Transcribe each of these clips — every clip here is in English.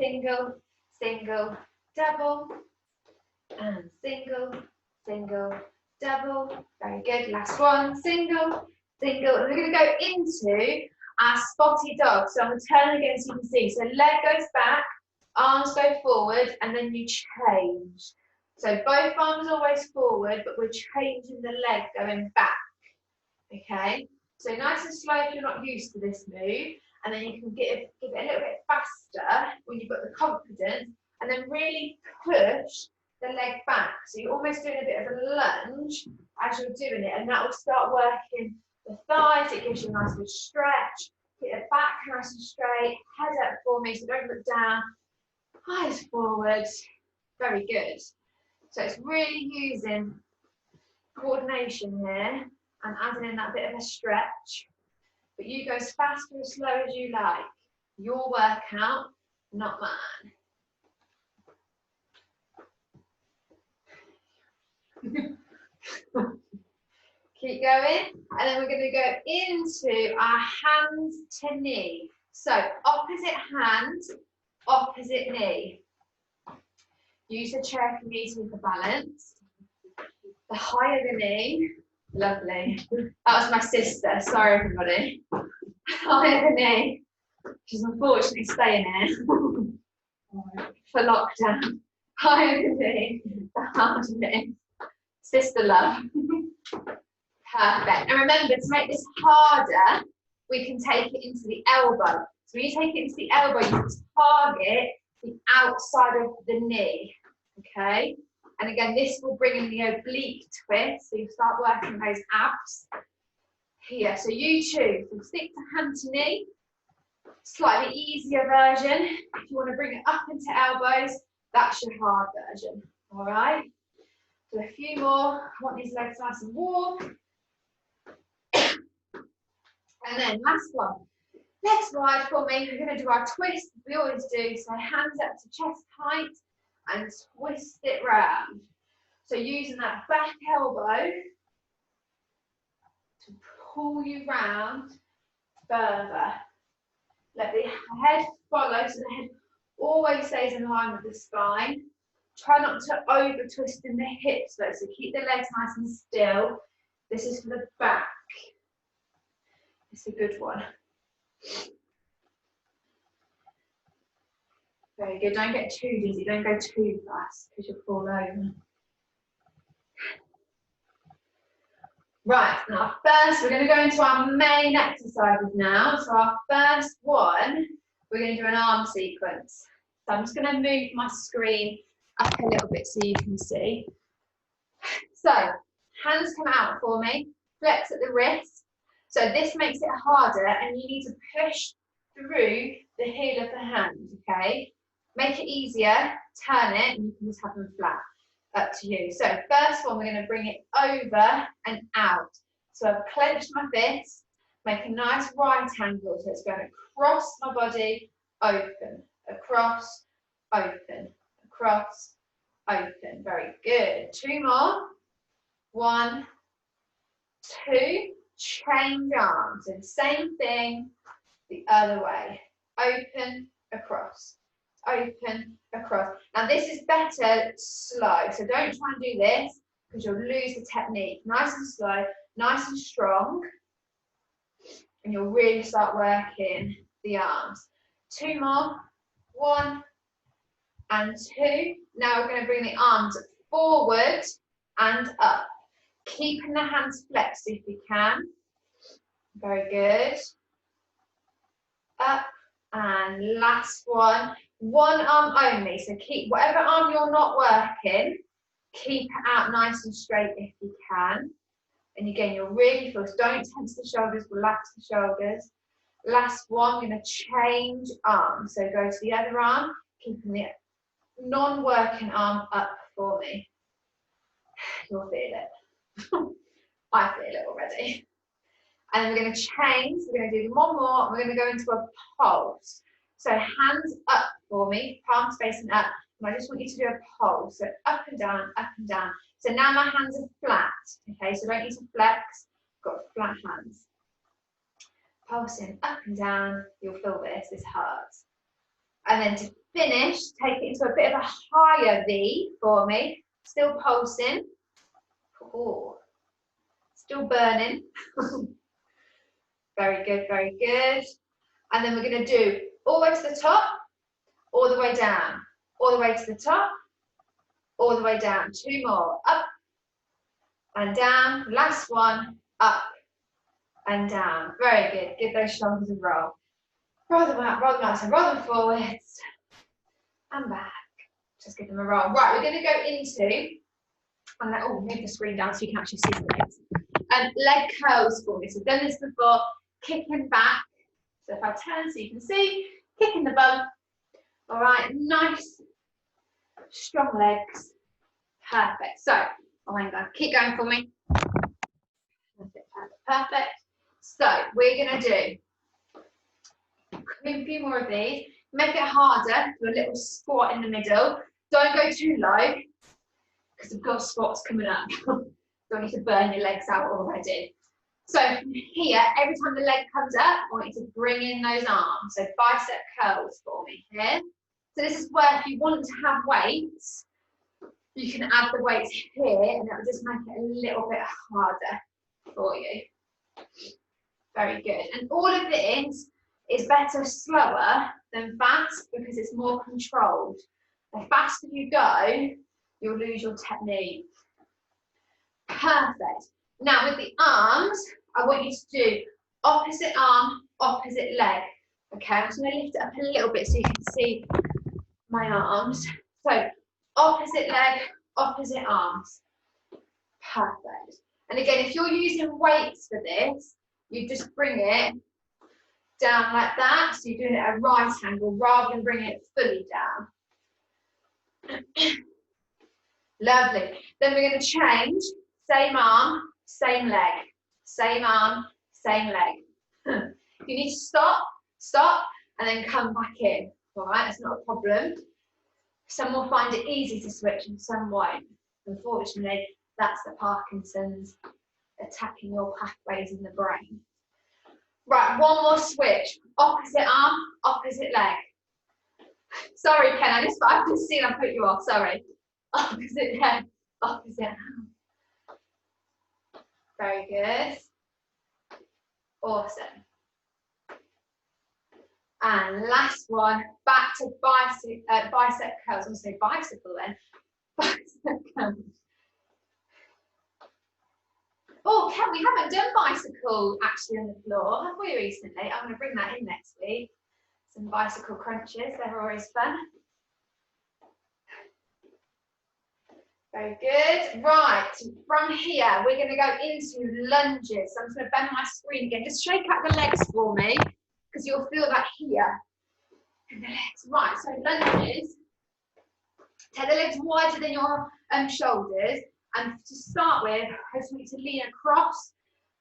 single, single, double, and single, single, double. Very good. Last one, single, single. And we're going to go into our spotty dog. So I'm going to turn again so you can see. So leg goes back, arms go forward, and then you change. So both arms always forward, but we're changing the leg going back. Okay? So nice and slow if you're not used to this move. And then you can give it a little bit faster when you've got the confidence. And then really push the leg back. So you're almost doing a bit of a lunge as you're doing it. And that will start working the thighs. It gives you a nice good stretch. Get it back nice and straight. Head up for me, so don't look down. Eyes forward. Very good. So it's really using coordination here and adding in that bit of a stretch. But you go as fast or as slow as you like. Your workout, not mine. Keep going, and then we're going to go into our hands to knee. So opposite hand, opposite knee. Use the chair if you need to for balance. The higher the knee, lovely. That was my sister, sorry everybody. Higher the knee. She's unfortunately staying here for lockdown. Higher the knee, the harder it is. Sister love. Perfect. And remember, to make this harder, we can take it into the elbow. So when you take it into the elbow, you target the outside of the knee. Okay? And again, this will bring in the oblique twist. So you start working those abs here. So you choose. So stick to hand to knee. Slightly easier version. If you want to bring it up into elbows, that's your hard version. All right? So a few more. I want these legs nice and warm. And then last one. Legs wide for me. We're going to do our twist. We always do. So hands up to chest height and twist it round. So using that back elbow to pull you round further. Let the head follow, so the head always stays in line with the spine. Try not to over twist in the hips though, so keep the legs nice and still. This is for the back. It's a good one. Very good. Don't get too dizzy. Don't go too fast because you'll fall over. Right, now first we're going to go into our main exercises now. So our first one, we're going to do an arm sequence. So I'm just going to move my screen up a little bit so you can see. So hands come out for me, flex at the wrist. So this makes it harder and you need to push through the heel of the hand, okay? Make it easier, turn it, and you can just have them flat. Up to you. So first one, we're going to bring it over and out. So I've clenched my fist, make a nice right angle. So it's going across my body, open, across, open, across, open. Very good. Two more. 1, 2. Change arms. And same thing the other way. Open, across. Open, across. Now this is better slow, so don't try and do this because you'll lose the technique. Nice and slow, nice and strong, and you'll really start working the arms. 2 more. 1 and 2. Now we're going to bring the arms forward and up, keeping the hands flexed if you can. Very good. Up, and last one. One arm only, so keep whatever arm you're not working, keep it out nice and straight if you can. And again, you'll really feel, so don't tense the shoulders, relax the shoulders. Last one, we're going to change arms. So go to the other arm, keeping the non-working arm up for me. You'll feel it. I feel it already. And then we're going to change, we're going to do one more, and we're going to go into a pulse. So hands up for me, palms facing up, and I just want you to do a pulse. So up and down, up and down. So now my hands are flat, okay, so don't need to flex, got flat hands. Pulsing up and down, you'll feel this hurts. And then to finish, take it into a bit of a higher V for me. Still pulsing. Oh, still burning. Very good, very good. And then we're going to do all the way to the top, all the way down, all the way to the top, all the way down. 2 more. Up and down. Last one. Up and down. Very good. Give those shoulders a roll. Roll them out, roll them out. So roll them forwards and back. Just give them a roll. Right, we're going to go into, and oh, move the screen down so you can actually see the legs. Leg curls for me. So I've done this before. Kicking back. So if I turn so you can see, kicking the bum. All right, nice, strong legs. Perfect. So, oh my God, keep going for me. Perfect, perfect, perfect. So we're going to do a few more of these. Make it harder. Do a little squat in the middle. Don't go too low because we've got squats coming up. Don't need to burn your legs out already. So here, every time the leg comes up, I want you to bring in those arms. So bicep curls for me here. So this is where if you want to have weights, you can add the weights here and it will just make it a little bit harder for you. Very good. And all of this is better slower than fast because it's more controlled. The faster you go, you'll lose your technique. Perfect. Now with the arms, I want you to do opposite arm, opposite leg. Okay, I'm just going to lift it up a little bit so you can see my arms. So opposite leg, opposite arms. Perfect. And again, if you're using weights for this, you just bring it down like that. So you're doing it at a right angle rather than bringing it fully down. Lovely. Then we're going to change. Same arm, same leg. Same arm, same leg. If you need to stop, stop, and then come back in. All right, that's not a problem. Some will find it easy to switch and some won't. Unfortunately, that's the Parkinson's attacking your pathways in the brain. Right, one more switch. Opposite arm, opposite leg. Sorry, Ken, I've just seen I put you off, sorry. Opposite leg, opposite arm. Very good. Awesome. And last one, back to bicep curls. I'm going to say bicycle then. Bicep curls. Oh, Ken, we haven't done bicycle actually on the floor, have we, recently? I'm going to bring that in next week. Some bicycle crunches, they're always fun. Very good. Right, from here, we're going to go into lunges. So I'm just going to bend my screen again. Just shake out the legs for me, because you'll feel that here. And the legs. Right, so lunges. Take the legs wider than your shoulders. And to start with, I just want you to lean across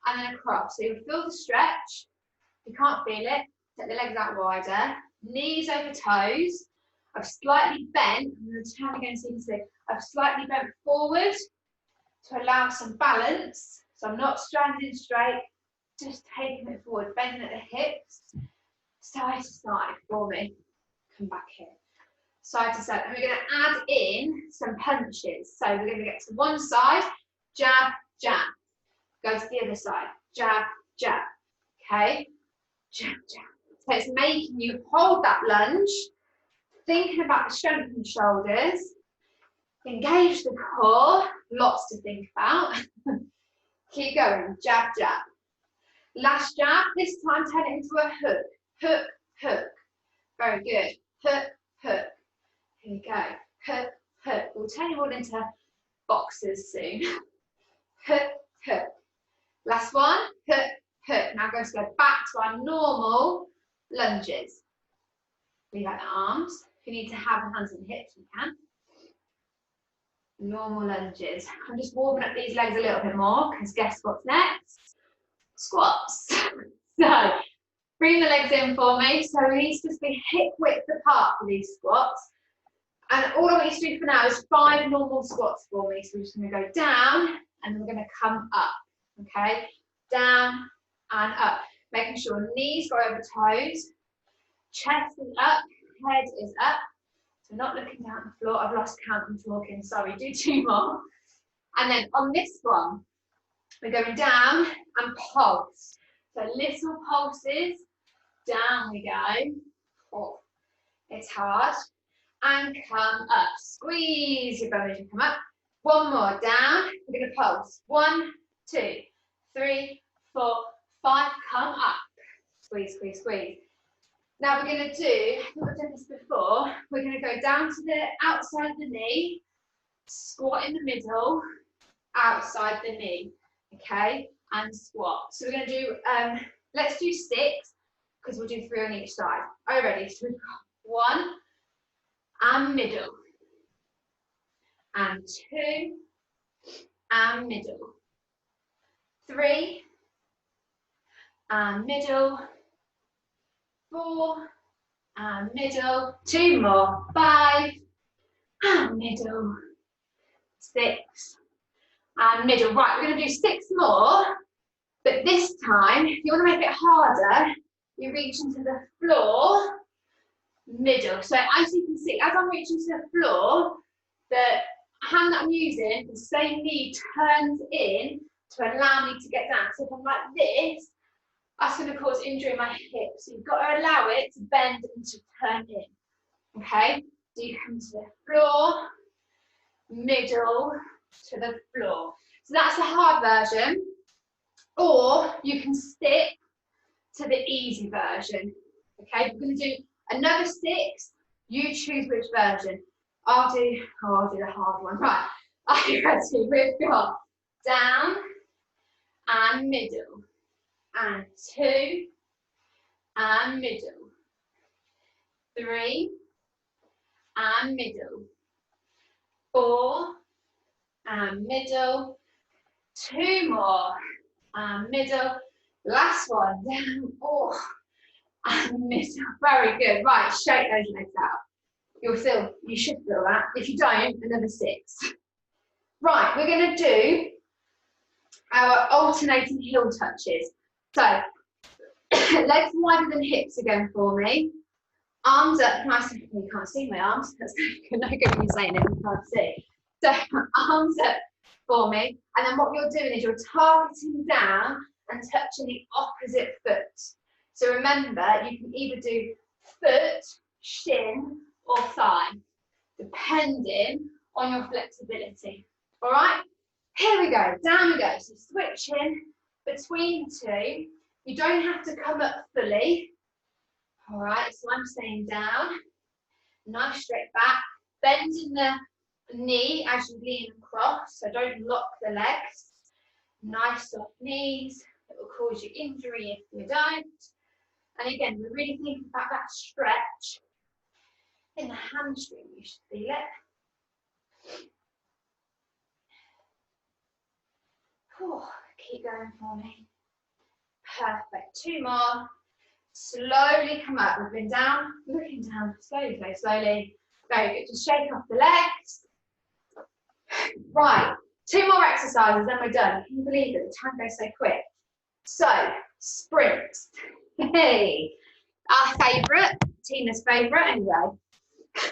and then across. So you'll feel the stretch. If you can't feel it, take the legs out wider. Knees over toes. I've slightly bent. I'm going to turn again so you can see. I've slightly bent forward to allow some balance. So I'm not standing straight, just taking it forward, bending at the hips, side to side for me. Come back here. Side to side. And we're going to add in some punches. So we're going to get to one side, jab, jab. Go to the other side, jab, jab. Okay? Jab, jab. So it's making you hold that lunge, thinking about the strength in the shoulders, engage the core, lots to think about. Keep going, jab, jab. Last jab, this time turn it into a hook, hook, hook. Very good, hook, hook. Here we go, hook, hook. We'll turn you all into boxers soon. Hook, hook. Last one, hook, hook. Now going to go back to our normal lunges. Leave out the arms. If you need to have the hands and hips, you can. Normal lunges. I'm just warming up these legs a little bit more because guess what's next? Squats. So bring the legs in for me. So we need to be hip width apart for these squats. And all I want you to do for now is 5 normal squats for me. So we're just going to go down and then we're going to come up. Okay? Down and up. Making sure knees go over toes. Chest is up. Head is up. So not looking down at the floor. I've lost count and talking. Sorry, do 2 more. And then on this one, we're going down and pulse. So little pulses, down we go. Oh, it's hard. And come up. Squeeze your bum as you come up. 1 more, down. We're going to pulse. 1, 2, 3, 4, 5. Come up. Squeeze, squeeze, squeeze. Now we're going to do, I think we've done this before, we're going to go down to the outside of the knee, squat in the middle, outside the knee, okay, and squat. So we're going to do, let's do 6, because we'll do 3 on each side. Are you ready? So we've got 1, and middle, and 2, and middle, 3, and middle, 4, and middle, 2 more, 5, and middle, 6, and middle. Right, we're going to do 6 more, but this time, if you want to make it harder, you reach into the floor, middle. So as you can see, as I'm reaching to the floor, the hand that I'm using, the same knee turns in to allow me to get down. So if I'm like this, that's going to cause injury in my hips. So you've got to allow it to bend and to turn in. Okay? So you come to the floor, middle to the floor. So that's the hard version. Or you can stick to the easy version. Okay? We're going to do another 6. You choose which version. I'll do the hard one. Right. Are you ready? We've got down and middle. And 2, and middle, 3, and middle, 4, and middle, 2 more, and middle, last one, down, oh, and middle, very good. Right, shake those legs out. You should feel that. If you don't, another 6. Right, we're going to do our alternating heel touches. So, legs wider than hips again for me. Arms up, nice and you can't see my arms. That's no good when you're saying it, you can't see. So, arms up for me. And then what you're doing is you're targeting down and touching the opposite foot. So remember, you can either do foot, shin, or thigh, depending on your flexibility. All right? Here we go, down we go. So switching between 2. You don't have to come up fully. All right, so I'm staying down. Nice straight back. Bending the knee as you lean across, so don't lock the legs. Nice soft knees. It will cause you injury if you don't. And again, we're really thinking about that stretch in the hamstring. You should feel it. Oh, keep going for me. Perfect. 2 more. Slowly come up. We've been down, looking down. Slowly, slowly, slowly. Very good. Just shake off the legs. Right. 2 more exercises, then we're done. Can you believe it? The time goes so quick. So, sprints. Hey. Our favourite. Tina's favourite, anyway.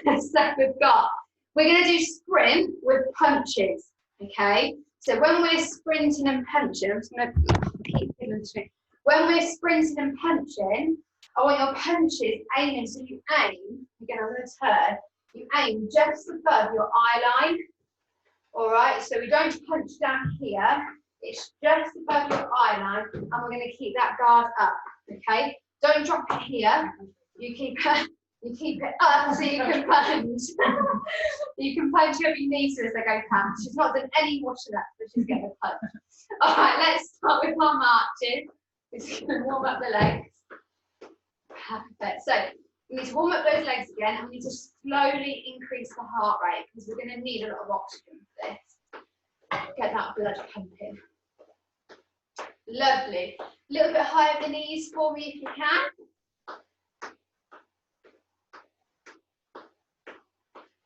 So we're going to do sprint with punches. Okay. So when we're sprinting and punching, I'm just going to keep feeling the string. When we're sprinting and punching, I want your punches aiming. So you aim, again, I'm going to turn, you aim just above your eye line. All right, so we don't punch down here. It's just above your eye line, and we're going to keep that guard up. Okay, don't drop it here. You keep it up so you can punch. You can punch every knee as they go past. She's not done any washing up, but she's getting a punch. All right, let's start with our marches. We're just going to warm up the legs. Perfect. So we need to warm up those legs again, and we need to slowly increase the heart rate because we're going to need a lot of oxygen for this. Get that blood pumping. Lovely. A little bit higher the knees for me if you can.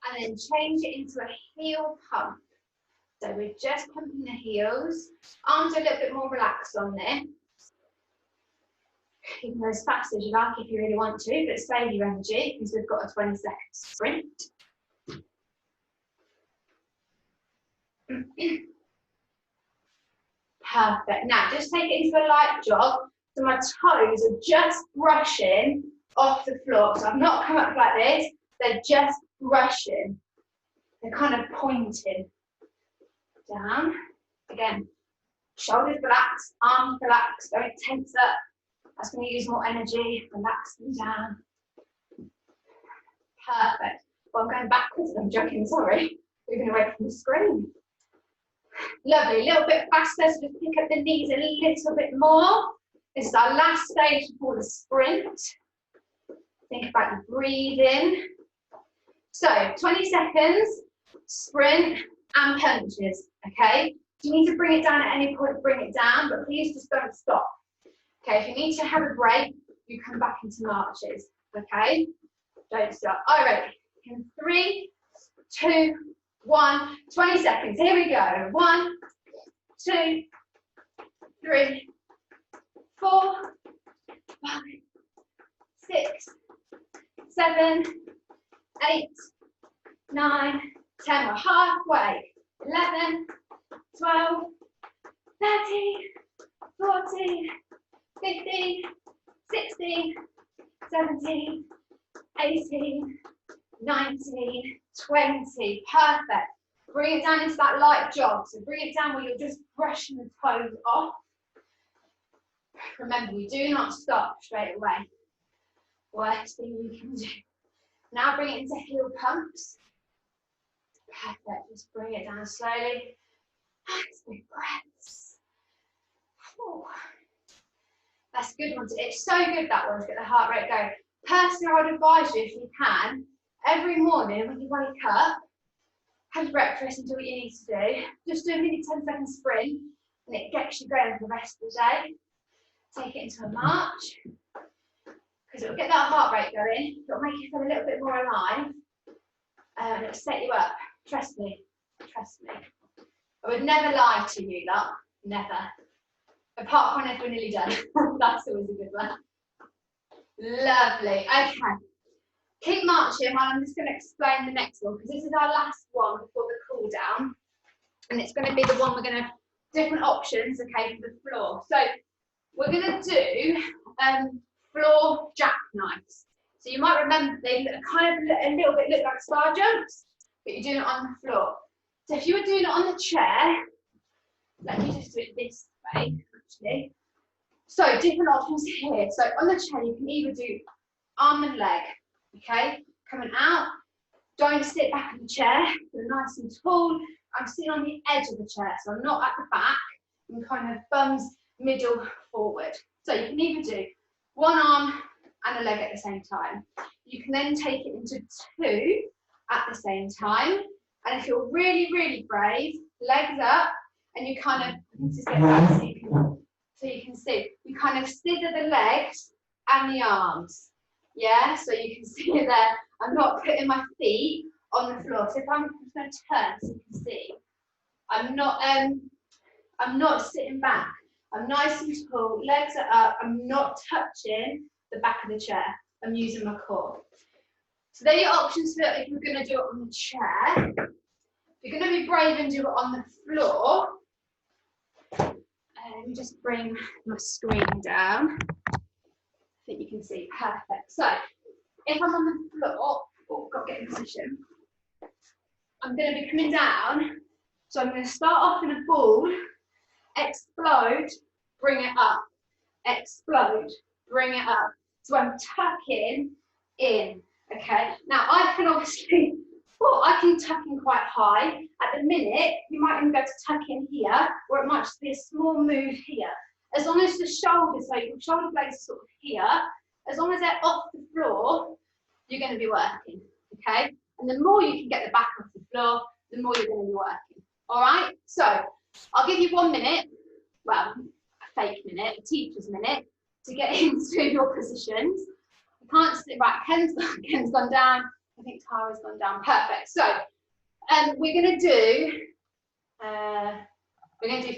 And then change it into a heel pump. So we're just pumping the heels. Arms are a little bit more relaxed on this. You can go as fast as you like if you really want to, but save your energy because we've got a 20-second sprint. Perfect. Now just take it into a light jog. So my toes are just brushing off the floor. So I've not come up like this. They're just brushing. They're kind of pointing down. Again, shoulders relaxed, arms relaxed, don't tense up. That's going to use more energy. Relax them down. Perfect. Well, I'm going backwards. I'm joking, sorry. Moving away from the screen. Lovely. A little bit faster, so just pick up the knees a little bit more. This is our last stage before the sprint. Think about your breathing. So, 20 seconds, sprint and punches, okay? If you need to bring it down at any point, bring it down, but please just don't stop. Okay, if you need to have a break, you come back into marches, okay? Don't stop. All right, in 3, 2, 1, 20 seconds. Here we go. 1, 2, 3, 4, 5, 6, 7, 8, 9, 10. We're halfway. 11, 12, 13, 14, 15, 16, 17, 18, 19, 20. Perfect. Bring it down into that light jog. So bring it down where you're just brushing the toes off. Remember, we do not stop straight away. Worst thing you can do. Now bring it into heel pumps. Perfect. Just bring it down slowly. Nice big breaths. Ooh. That's a good one. It's so good, that one, to get the heart rate going. Personally, I would advise you, if you can, every morning when you wake up, have breakfast and do what you need to do. Just do a mini 10-second sprint and it gets you going for the rest of the day. Take it into a march because it will get that heart rate going. It will make you feel a little bit more alive and it will set you up. Trust me. Trust me. I would never lie to you, lot. Never. Apart from if we're nearly done. That's always a good one. Lovely. Okay. Keep marching while I'm just going to explain the next one because this is our last one before the cool down. And it's going to be the one we're going to have different options, okay, for the floor. So we're going to do floor jackknives. So you might remember they kind of a little bit look like star jumps, but you're doing it on the floor. So if you were doing it on the chair, let me just do it this way, actually. So different options here. So on the chair, you can either do arm and leg, okay? Coming out, don't sit back in the chair, you're nice and tall. I'm sitting on the edge of the chair, so I'm not at the back. I'm kind of bums middle forward. So you can either do one arm and a leg at the same time. You can then take it into 2 at the same time. And if you're really, really brave, legs up, and you kind of, just get back so you can see, you kind of scissor the legs and the arms. Yeah, so you can see it there. I'm not putting my feet on the floor. So if I'm just going to turn so you can see, I'm not sitting back. I'm nice and tall, legs are up. I'm not touching the back of the chair. I'm using my core. So there are your options for if you're going to do it on the chair. If you're going to be brave and do it on the floor, let me just bring my screen down. I think you can see, perfect. So if I'm on the floor, oh, got to get in position. I'm going to be coming down. So I'm going to start off in a ball, explode, bring it up, explode, bring it up. So I'm tucking in, okay? Now I can obviously, I can tuck in quite high. At the minute, you might even go to tuck in here, or it might just be a small move here. As long as the shoulders, so your shoulder blades are sort of here, as long as they're off the floor, you're going to be working, okay? And the more you can get the back off the floor, the more you're going to be working. All right? So I'll give you 1 minute, well, a fake minute, a teacher's minute, to get into your positions. You can't sit, right, Ken's gone down. I think Tara's gone down. Perfect. So we're going to do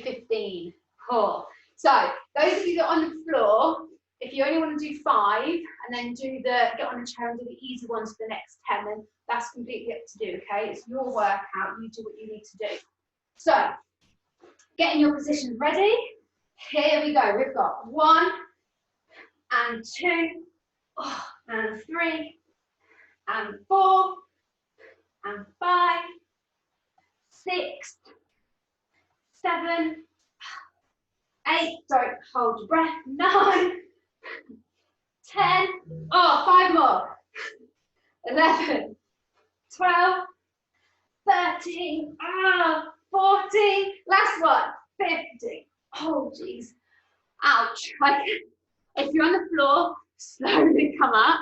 15. Cool. So those of you that are on the floor, if you only want to do 5 and then get on a chair and do the easy ones for the next 10, then that's completely up to do, okay? It's your workout. You do what you need to do. So, getting your positions ready. Here we go. We've got 1 and 2 and 3 and 4 and 5, 6, 7, 8, don't hold your breath, 9, 10, 5 more, 11, 12, 13, 14, last one, 15, oh jeez, ouch. If you're on the floor, slowly come up,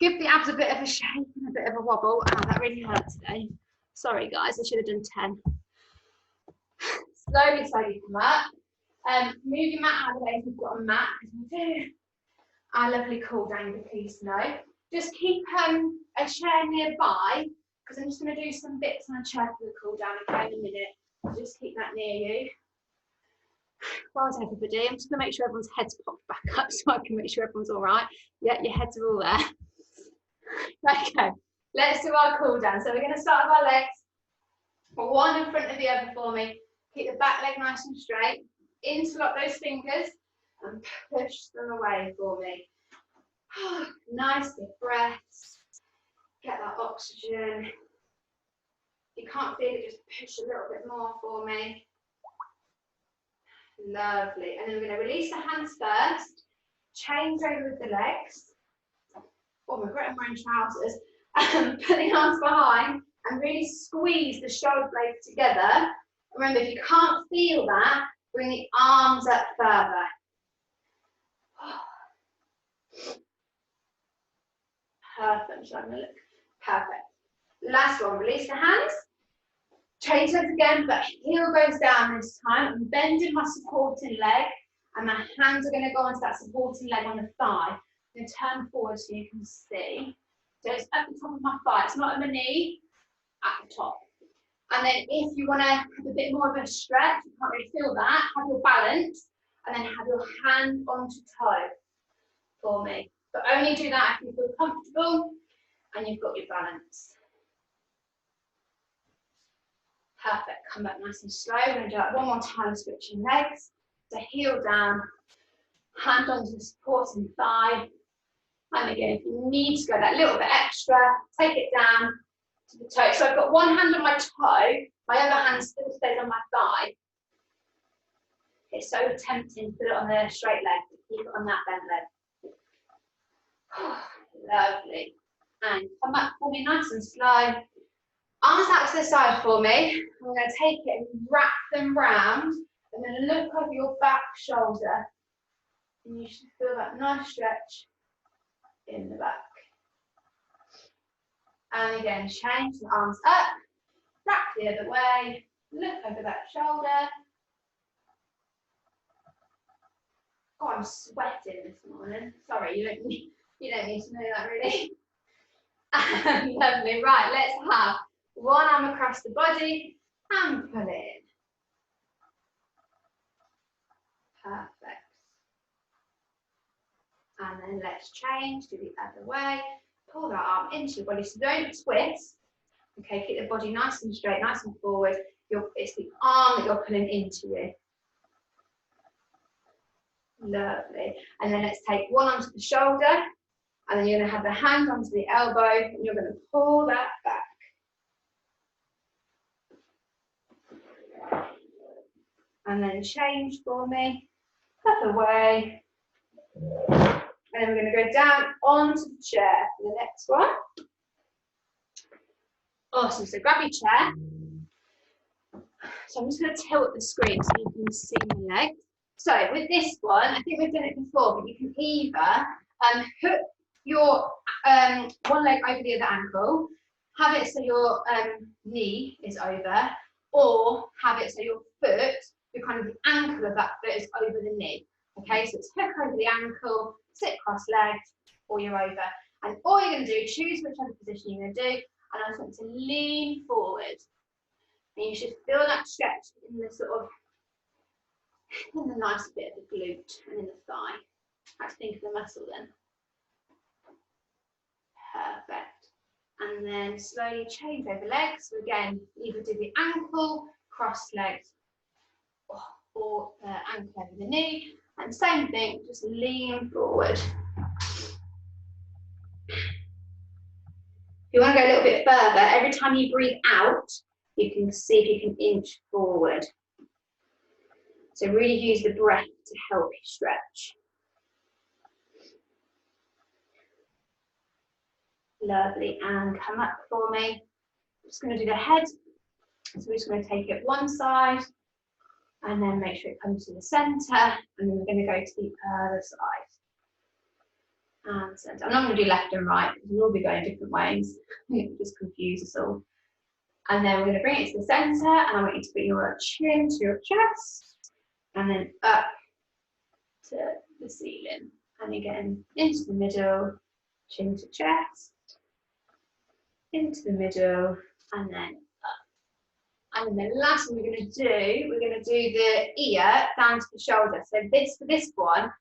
give the abs a bit of a shake and a bit of a wobble. That really hurt today. Sorry guys, I should have done 10. Slowly come up. Move your mat out of the way if you've got a mat, because we do our lovely cool down, please know. Just keep a chair nearby, because I'm just going to do some bits on a chair for the cool down, okay, in a minute. Just keep that near you. Well done, everybody. I'm just going to make sure everyone's heads popped back up so I can make sure everyone's all right. Yeah, your heads are all there. Okay, let's do our cool down. So we're going to start with our legs. One in front of the other for me. Keep the back leg nice and straight. Interlock those fingers and push them away for me. Nice big breaths. Get that oxygen. If you can't feel it, just push a little bit more for me. Lovely. And then we're going to release the hands first. Change over with the legs. Oh, I regret I'm wearing trousers. Put the arms behind and really squeeze the shoulder blades together. Remember, if you can't feel that, bring the arms up further. Perfect. So I'm going to look perfect. Last one, release the hands. Change legs again, but heel goes down this time. I'm bending my supporting leg, and my hands are going to go onto that supporting leg on the thigh. I'm going to turn forward so you can see. So it's at the top of my thigh. It's not at my knee, at the top. And then if you want to have a bit more of a stretch, you can't really feel that, have your balance, and then have your hand onto toe for me. But only do that if you feel comfortable and you've got your balance. Perfect. Come back nice and slow. We're going to do that one more time, switching legs. So heel down, hand onto the supporting thigh. And again, if you need to go that little bit extra, take it down to the toe. So I've got one hand on my toe, my other hand still stays on my thigh. It's so tempting to put it on the straight leg, to keep it on that bent leg. Lovely. And come back for me nice and slow. Arms out to the side for me. I'm going to take it and wrap them round, and then look over your back shoulder. And you should feel that nice stretch in the back. And again, change the arms up, wrap the other way, look over that shoulder. Oh, I'm sweating this morning. Sorry, you don't need to know that really. Lovely. Right, let's have one arm across the body and pull in. Perfect. And then let's change to the other way. Pull that arm into your body, so don't twist. Okay, keep the body nice and straight, nice and forward. It's the arm that you're pulling into you. Lovely. And then let's take one onto the shoulder, and then you're going to have the hand onto the elbow, and you're going to pull that back. And then change for me, other way. And then we're going to go down onto the chair for the next one. Awesome, so grab your chair. So I'm just going to tilt the screen so you can see my legs. So with this one, I think we've done it before, but you can either hook your one leg over the other ankle, have it so your knee is over, or have it so your foot, your kind of the ankle of that foot is over the knee. Okay, so it's hook over the ankle, sit cross-legged, or you're over. And all you're going to do, choose whichever position you're going to do, and I just want to lean forward. And you should feel that stretch in the sort of, in the nice bit of the glute and in the thigh. Let's think of the muscle then. Perfect. And then slowly change over legs. So again, either do the ankle, cross legs or ankle over the knee. And same thing, just lean forward. If you want to go a little bit further, every time you breathe out, you can see if you can inch forward. So really use the breath to help you stretch. Lovely, and come up for me. I'm just going to do the head. So we're just going to take it one side and then make sure it comes to the centre, and then we're going to go to the other side. And centre. I'm not going to do left and right because we'll all be going different ways. It'll just confuse us all. And then we're going to bring it to the centre, and I want you to put your chin to your chest and then up to the ceiling. And again, into the middle, chin to chest, into the middle, and then up. And then the last one we're going to do the ear down to the shoulder. So for this one,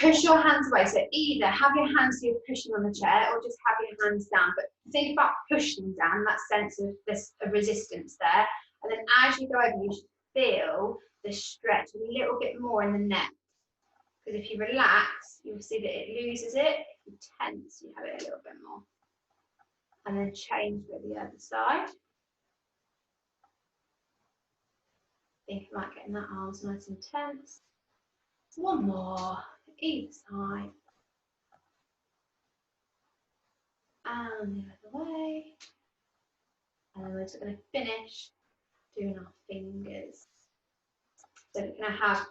push your hands away. So either have your hands so you're pushing on the chair, or just have your hands down. But think about pushing down, that sense of this resistance there. And then as you go over, you should feel the stretch a little bit more in the neck. Because if you relax, you'll see that it loses it. If you tense, you have it a little bit more. And then change with the other side. Think about getting that arms nice and tense. One more, either side. And the other way. And then we're just going to finish doing our fingers. So we're going to have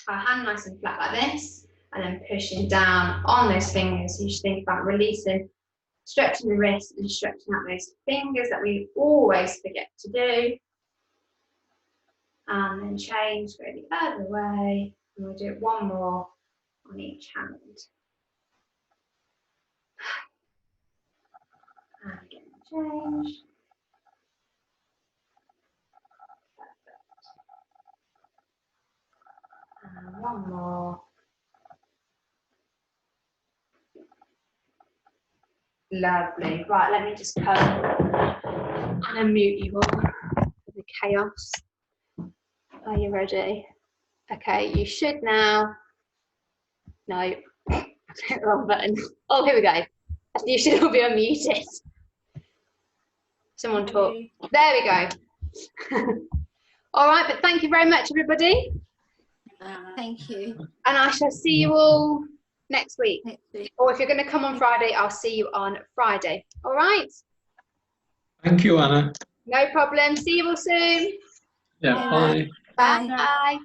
our hand nice and flat like this, and then pushing down on those fingers. So you should think about releasing, stretching the wrist and stretching out those fingers that we always forget to do. And then change, go the other way, and we'll do it one more on each hand. And again, change. Perfect. And one more. Lovely. Right, let me just come and unmute you all for the chaos. Are you ready? Okay, you should now. No, I hit the wrong button. Oh, here we go. You should all be unmuted. Someone talk. There we go. All right, but thank you very much, everybody. Thank you. And I shall see you all next week. Or if you're going to come on Friday, I'll see you on Friday. All right? Thank you, Anna. No problem. See you all soon. Yeah, bye. Bye. Bye.